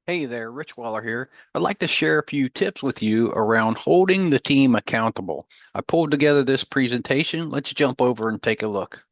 Hey there, Rich Waller here. I'd like to share a few tips with you around holding the team accountable. I pulled together this presentation. Let's jump over and take a look.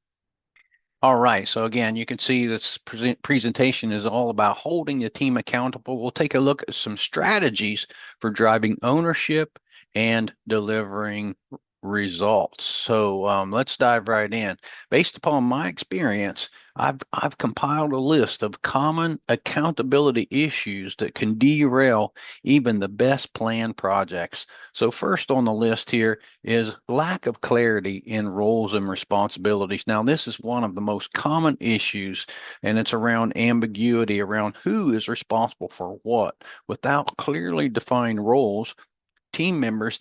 All right, so again, you can see this presentation is all about holding the team accountable. We'll take a look at some strategies for driving ownership and delivering results. So let's dive right in. Based upon my experience, I've compiled a list of common accountability issues that can derail even the best planned projects. So first on the list here is lack of clarity in roles and responsibilities. Now, this is one of the most common issues, and it's around ambiguity around who is responsible for what. Without clearly defined roles, team members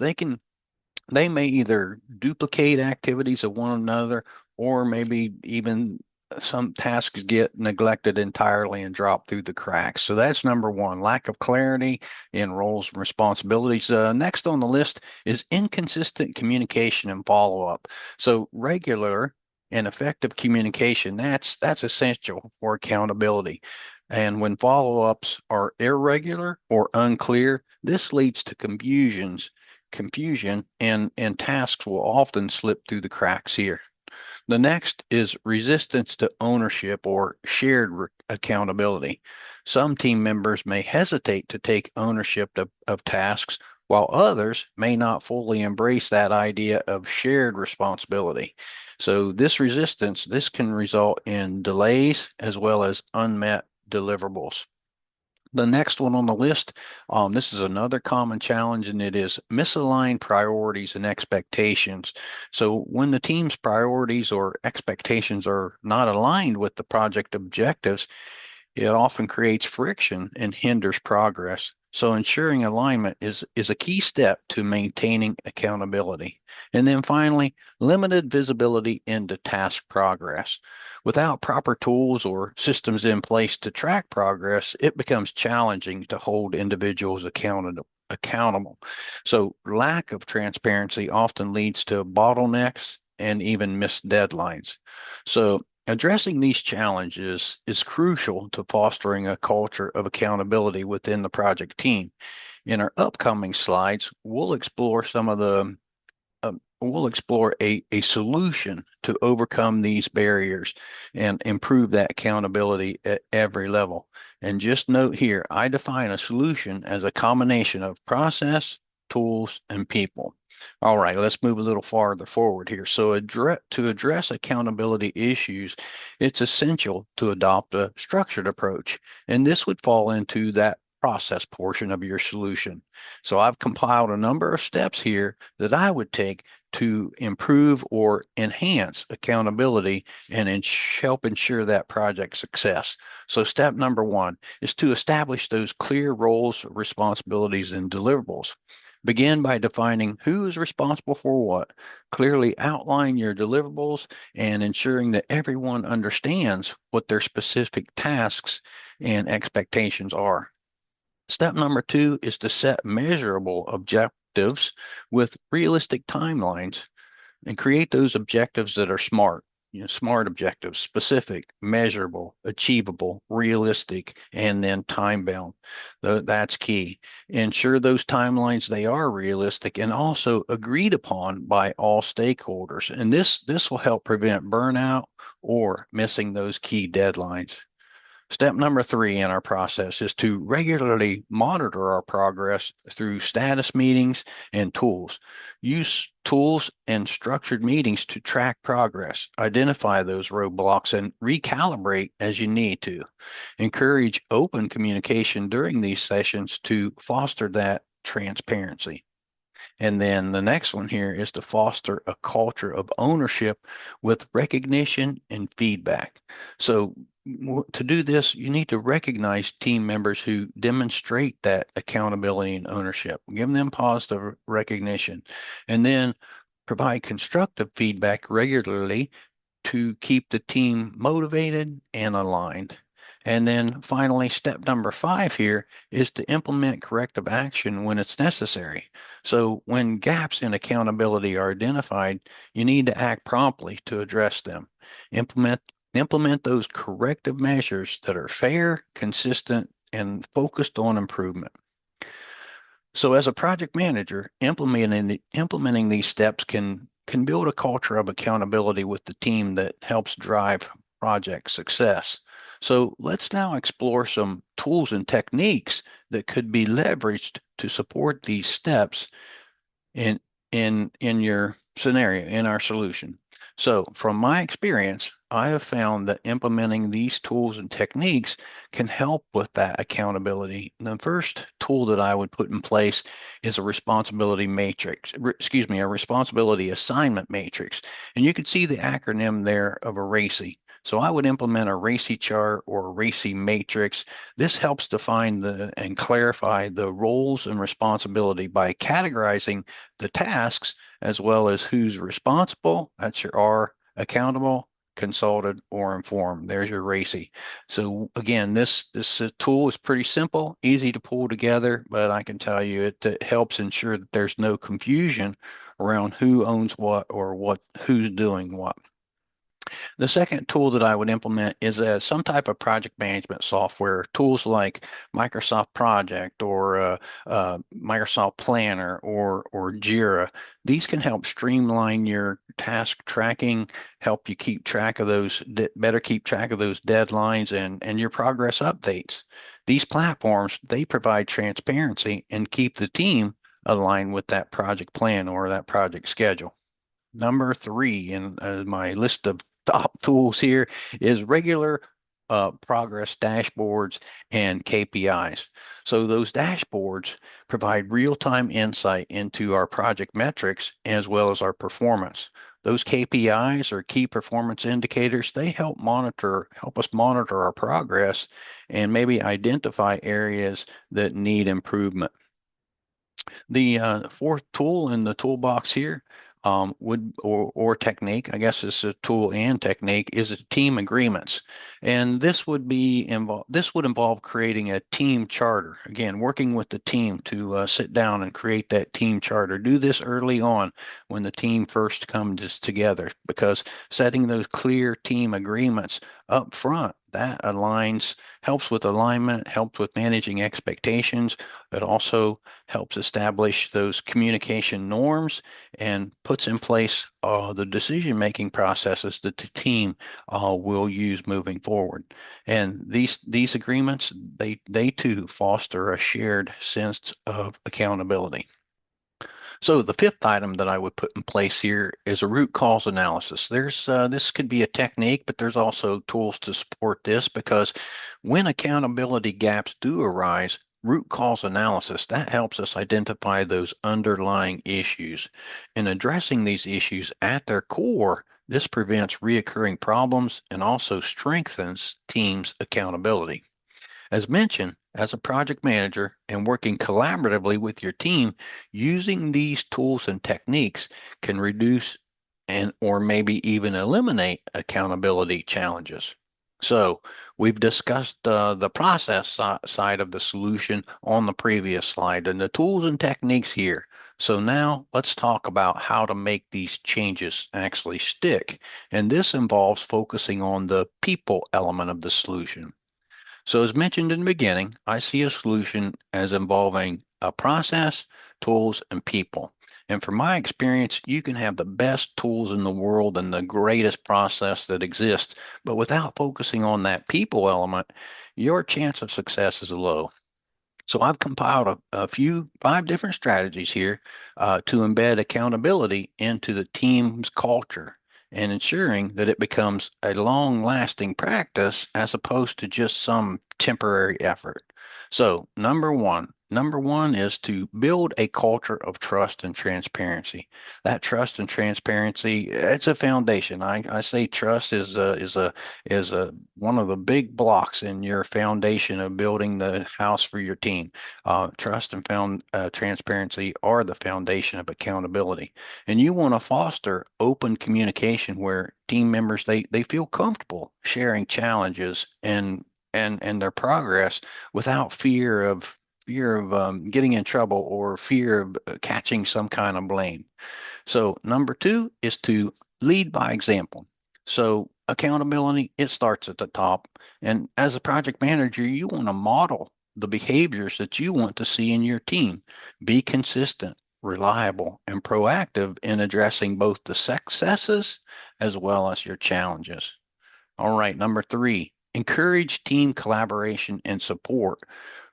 they may either duplicate activities of one another or maybe even some tasks get neglected entirely and drop through the cracks. So that's number one, lack of clarity in roles and responsibilities. Next on the list is inconsistent communication and follow-up. So regular and effective communication, that's essential for accountability. And when follow-ups are irregular or unclear, this leads to confusion and tasks will often slip through the cracks here. The next is resistance to ownership or shared accountability. Some team members may hesitate to take ownership of tasks, while others may not fully embrace that idea of shared responsibility. So this can result in delays as well as unmet deliverables. The next one on the list, this is another common challenge, and it is misaligned priorities and expectations. So when the team's priorities or expectations are not aligned with the project objectives, it often creates friction and hinders progress. So ensuring alignment is a key step to maintaining accountability. And then finally, limited visibility into task progress. Without proper tools or systems in place to track progress, it becomes challenging to hold individuals accountable. So lack of transparency often leads to bottlenecks and even missed deadlines. So addressing these challenges is crucial to fostering a culture of accountability within the project team. In our upcoming slides, we'll explore a solution to overcome these barriers and improve that accountability at every level. And just note here, I define a solution as a combination of process, tools, and people. All right, let's move a little farther forward here. So to address accountability issues, it's essential to adopt a structured approach. And this would fall into that process portion of your solution. So I've compiled a number of steps here that I would take to improve or enhance accountability and help ensure that project success. So step number one is to establish those clear roles, responsibilities, and deliverables. Begin by defining who is responsible for what. Clearly outline your deliverables and ensuring that everyone understands what their specific tasks and expectations are. Step number two is to set measurable objectives with realistic timelines and create those objectives that are smart. Smart objectives, specific, measurable, achievable, realistic, and then time bound. That's key. Ensure those timelines they are realistic and also agreed upon by all stakeholders. And this will help prevent burnout or missing those key deadlines. Step number three in our process is to regularly monitor our progress through status meetings and tools. Use tools and structured meetings to track progress, identify those roadblocks, and recalibrate as you need to. Encourage open communication during these sessions to foster that transparency. And then the next one here is to foster a culture of ownership with recognition and feedback. So, to do this, you need to recognize team members who demonstrate that accountability and ownership. Give them positive recognition, and then provide constructive feedback regularly to keep the team motivated and aligned. And then finally, step number five here is to implement corrective action when it's necessary. So when gaps in accountability are identified, you need to act promptly to address them. Implement implement those corrective measures that are fair, consistent, and focused on improvement. So as a project manager, implementing these steps can build a culture of accountability with the team that helps drive project success. So let's now explore some tools and techniques that could be leveraged to support these steps in in your scenario, in our solution. So from my experience, I have found that implementing these tools and techniques can help with that accountability. The first tool that I would put in place is a responsibility matrix, a responsibility assignment matrix. And you can see the acronym there of a RACI. So I would implement a RACI chart or a RACI matrix. This helps define and clarify the roles and responsibility by categorizing the tasks as well as who's responsible. That's your R, accountable, consulted, or informed. There's your RACI. So again, this tool is pretty simple, easy to pull together, but I can tell you it helps ensure that there's no confusion around who owns what or who's doing what. The second tool that I would implement is some type of project management software, tools like Microsoft Project or Microsoft Planner or Jira. These can help streamline your task tracking, help you keep track of those, better keep track of those deadlines and your progress updates. These platforms, they provide transparency and keep the team aligned with that project plan or that project schedule. Number three in my list of top tools here is regular progress dashboards and KPIs. So those dashboards provide real-time insight into our project metrics as well as our performance. Those KPIs or key performance indicators, they help us monitor our progress and maybe identify areas that need improvement. The fourth tool in the toolbox here or technique, I guess it's a tool and technique, is a team agreements. And this would involve creating a team charter. Again, working with the team to sit down and create that team charter. Do this early on when the team first comes together, because setting those clear team agreements up front, that helps with alignment, helps with managing expectations. It also helps establish those communication norms and puts in place the decision-making processes that the team will use moving forward. And these agreements, they too foster a shared sense of accountability. So the fifth item that I would put in place here is a root cause analysis. This could be a technique, but there's also tools to support this, because when accountability gaps do arise, root cause analysis, that helps us identify those underlying issues. In addressing these issues at their core, this prevents reoccurring problems and also strengthens teams' accountability. As mentioned, as a project manager and working collaboratively with your team, using these tools and techniques can reduce and or maybe even eliminate accountability challenges. So we've discussed the process side of the solution on the previous slide and the tools and techniques here. So now let's talk about how to make these changes actually stick. And this involves focusing on the people element of the solution. So as mentioned in the beginning, I see a solution as involving a process, tools, and people. And from my experience, you can have the best tools in the world and the greatest process that exists, but without focusing on that people element, your chance of success is low. So I've compiled five different strategies here to embed accountability into the team's culture and ensuring that it becomes a long-lasting practice as opposed to just some temporary effort. So number one is to build a culture of trust and transparency. That trust and transparency, it's a foundation. I say trust is a one of the big blocks in your foundation of building the house for your team. Trust and transparency are the foundation of accountability, and you want to foster open communication where team members they feel comfortable sharing challenges and their progress without fear of getting in trouble or fear of catching some kind of blame. So number two is to lead by example. So accountability, it starts at the top. And as a project manager, you want to model the behaviors that you want to see in your team. Be consistent, reliable, and proactive in addressing both the successes as well as your challenges. All right, number three, encourage team collaboration and support.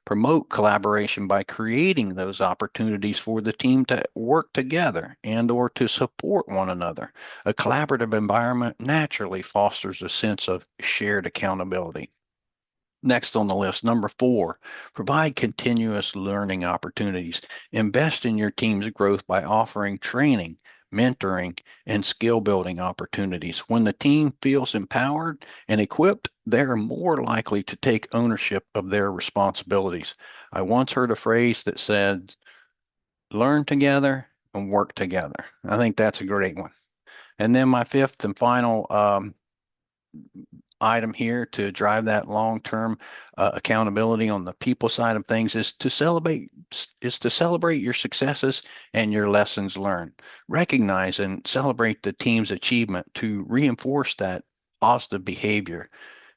Promote collaboration by creating those opportunities for the team to work together and or to support one another. A collaborative environment naturally fosters a sense of shared accountability. Next on the list, number four, provide continuous learning opportunities. Invest in your team's growth by offering training, mentoring, and skill building opportunities. When the team feels empowered and equipped, they are more likely to take ownership of their responsibilities. I once heard a phrase that said, learn together and work together. I think that's a great one. And then my fifth and final item here to drive that long-term accountability on the people side of things is to celebrate your successes and your lessons learned. Recognize and celebrate the team's achievement to reinforce that positive behavior.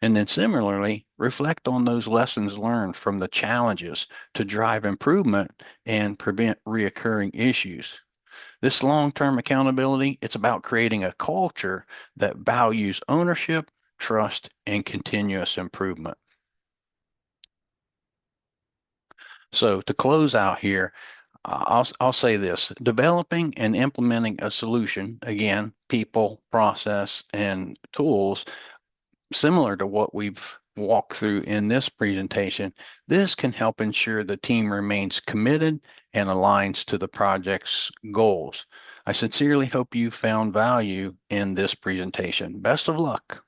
And then similarly, reflect on those lessons learned from the challenges to drive improvement and prevent reoccurring issues. This long-term accountability, it's about creating a culture that values ownership, trust, and continuous improvement. So to close out here, I'll say this: developing and implementing a solution, again, people, process, and tools similar to what we've walked through in this presentation, this can help ensure the team remains committed and aligns to the project's goals. I sincerely hope you found value in this presentation. Best of luck.